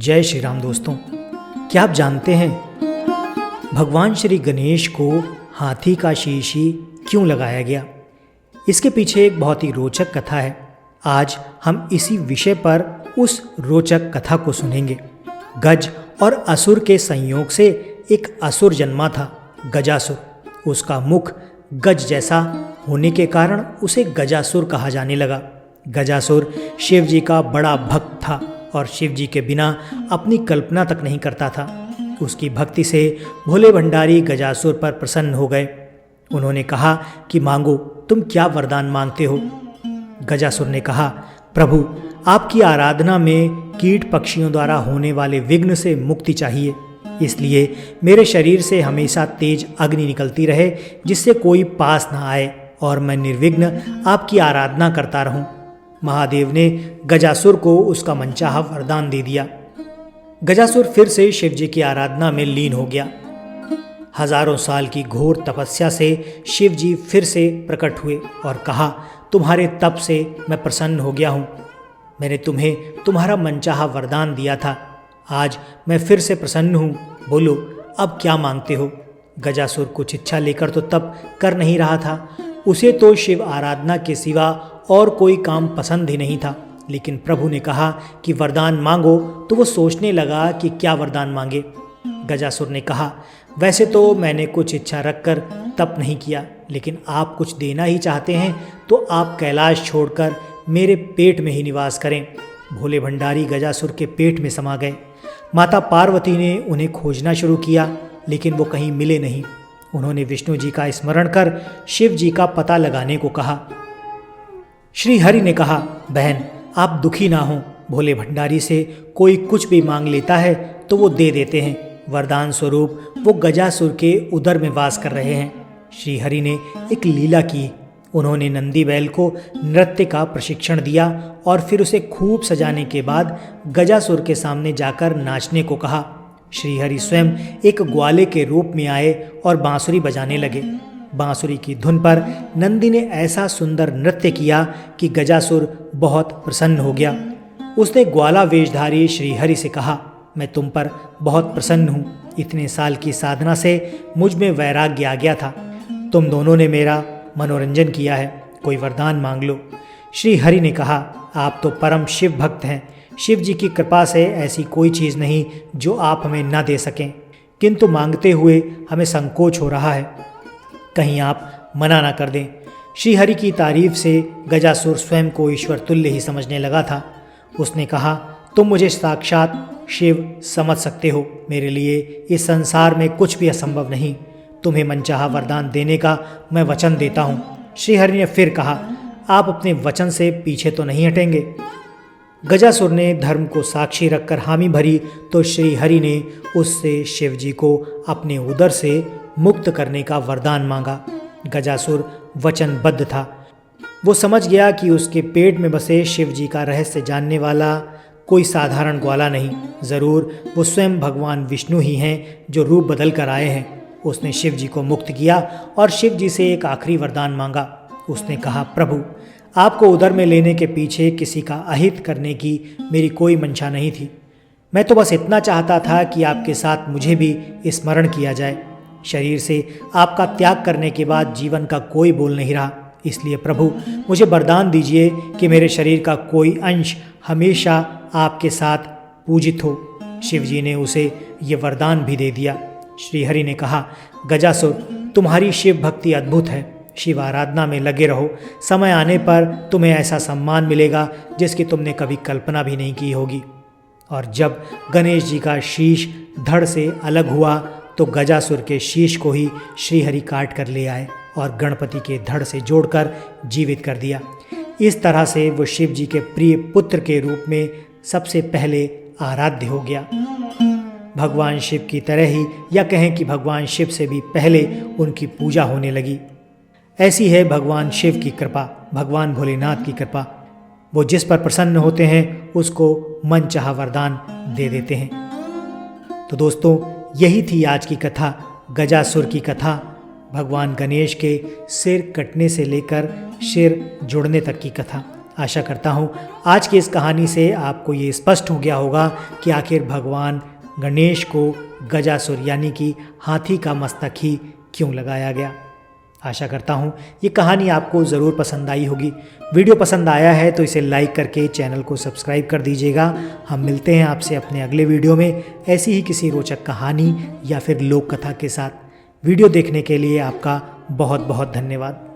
जय श्री राम दोस्तों। क्या आप जानते हैं भगवान श्री गणेश को हाथी का शीश ही क्यों लगाया गया? इसके पीछे एक बहुत ही रोचक कथा है। आज हम इसी विषय पर उस रोचक कथा को सुनेंगे। गज और असुर के संयोग से एक असुर जन्मा था, गजासुर। उसका मुख गज जैसा होने के कारण उसे गजासुर कहा जाने लगा। गजासुर शिव जी का बड़ा भक्त था और शिव जी के बिना अपनी कल्पना तक नहीं करता था। उसकी भक्ति से भोले भंडारी गजासुर पर प्रसन्न हो गए। उन्होंने कहा कि मांगो, तुम क्या वरदान मांगते हो? गजासुर ने कहा, प्रभु, आपकी आराधना में कीट पक्षियों द्वारा होने वाले विघ्न से मुक्ति चाहिए। इसलिए मेरे शरीर से हमेशा तेज अग्नि निकलती रहे, जिससे कोई पास ना आए और मैं निर्विघ्न आपकी आराधना करता रहूं। महादेव ने गजासुर को उसका मनचाहा वरदान दे दिया। गजासुर फिर से शिव जी की आराधना में लीन हो गया। हजारों साल की घोर तपस्या से शिव जी फिर से प्रकट हुए और कहा, तुम्हारे तप से मैं प्रसन्न हो गया हूँ। मैंने तुम्हें तुम्हारा मनचाहा वरदान दिया था। आज मैं फिर से प्रसन्न हूँ। बोलो, अब क्या मांगते हो? गजासुर कुछ इच्छा लेकर तो तप कर नहीं रहा था। उसे तो शिव आराधना के सिवा और कोई काम पसंद ही नहीं था। लेकिन प्रभु ने कहा कि वरदान मांगो, तो वो सोचने लगा कि क्या वरदान मांगे। गजासुर ने कहा, वैसे तो मैंने कुछ इच्छा रखकर तप नहीं किया, लेकिन आप कुछ देना ही चाहते हैं तो आप कैलाश छोड़कर मेरे पेट में ही निवास करें। भोले भंडारी गजासुर के पेट में समा गए। माता पार्वती ने उन्हें खोजना शुरू किया, लेकिन वो कहीं मिले नहीं। उन्होंने विष्णु जी का स्मरण कर शिव जी का पता लगाने को कहा। श्री हरि ने कहा, बहन, आप दुखी ना हो। भोले भंडारी से कोई कुछ भी मांग लेता है तो वो दे देते हैं। वरदान स्वरूप वो गजासुर के उदर में वास कर रहे हैं। श्री हरि ने एक लीला की। उन्होंने नंदी बैल को नृत्य का प्रशिक्षण दिया और फिर उसे खूब सजाने के बाद गजासुर के सामने जाकर नाचने को कहा। श्रीहरि स्वयं एक ग्वाले के रूप में आए और बांसुरी बजाने लगे। बांसुरी की धुन पर नंदी ने ऐसा सुंदर नृत्य किया कि गजासुर बहुत प्रसन्न हो गया। उसने ग्वाला वेशधारी श्रीहरि से कहा, मैं तुम पर बहुत प्रसन्न हूँ। इतने साल की साधना से मुझ में वैराग्य आ गया था। तुम दोनों ने मेरा मनोरंजन किया है, कोई वरदान मांग लो। श्रीहरि ने कहा, आप तो परम शिव भक्त हैं। शिव जी की कृपा से ऐसी कोई चीज़ नहीं जो आप हमें न दे सकें, किंतु मांगते हुए हमें संकोच हो रहा है। कहीं आप मना ना कर दें। श्रीहरि की तारीफ से गजासुर स्वयं को ईश्वर तुल्य ही समझने लगा था। उसने कहा, तुम मुझे साक्षात शिव समझ सकते हो। मेरे लिए इस संसार में कुछ भी असंभव नहीं। तुम्हें मनचाहा वरदान देने का मैं वचन देता हूँ। श्रीहरि ने फिर कहा, आप अपने वचन से पीछे तो नहीं हटेंगे? गजासुर ने धर्म को साक्षी रखकर हामी भरी तो श्रीहरि ने उससे शिव जी को अपने उदर से मुक्त करने का वरदान मांगा। गजासुर वचनबद्ध था। वो समझ गया कि उसके पेट में बसे शिव जी का रहस्य जानने वाला कोई साधारण ग्वाला नहीं, ज़रूर वो स्वयं भगवान विष्णु ही हैं जो रूप बदल कर आए हैं। उसने शिव जी को मुक्त किया और शिव जी से एक आखिरी वरदान मांगा। उसने कहा, प्रभु, आपको उदर में लेने के पीछे किसी का अहित करने की मेरी कोई मंशा नहीं थी। मैं तो बस इतना चाहता था कि आपके साथ मुझे भी स्मरण किया जाए। शरीर से आपका त्याग करने के बाद जीवन का कोई बोल नहीं रहा। इसलिए प्रभु, मुझे वरदान दीजिए कि मेरे शरीर का कोई अंश हमेशा आपके साथ पूजित हो। शिव जी ने उसे ये वरदान भी दे दिया। श्रीहरि ने कहा, गजासुर, तुम्हारी शिव भक्ति अद्भुत है। शिव आराधना में लगे रहो। समय आने पर तुम्हें ऐसा सम्मान मिलेगा जिसकी तुमने कभी कल्पना भी नहीं की होगी। और जब गणेश जी का शीश धड़ से अलग हुआ तो गजासुर के शीश को ही श्रीहरि काट कर ले आए और गणपति के धड़ से जोड़कर जीवित कर दिया। इस तरह से वो शिव जी के प्रिय पुत्र के रूप में सबसे पहले आराध्य हो गया। भगवान शिव की तरह ही, या कहें कि भगवान शिव से भी पहले उनकी पूजा होने लगी। ऐसी है भगवान शिव की कृपा, भगवान भोलेनाथ की कृपा। वो जिस पर प्रसन्न होते हैं उसको मनचाहा वरदान दे देते हैं। तो दोस्तों, यही थी आज की कथा, गजासुर की कथा। भगवान गणेश के सिर कटने से लेकर सिर जुड़ने तक की कथा। आशा करता हूँ आज की इस कहानी से आपको ये स्पष्ट हो गया होगा कि आखिर भगवान गणेश को गजासुर यानी कि हाथी का मस्तक ही क्यों लगाया गया। आशा करता हूँ ये कहानी आपको ज़रूर पसंद आई होगी। वीडियो पसंद आया है तो इसे लाइक करके चैनल को सब्सक्राइब कर दीजिएगा। हम मिलते हैं आपसे अपने अगले वीडियो में ऐसी ही किसी रोचक कहानी या फिर लोक कथा के साथ। वीडियो देखने के लिए आपका बहुत बहुत धन्यवाद।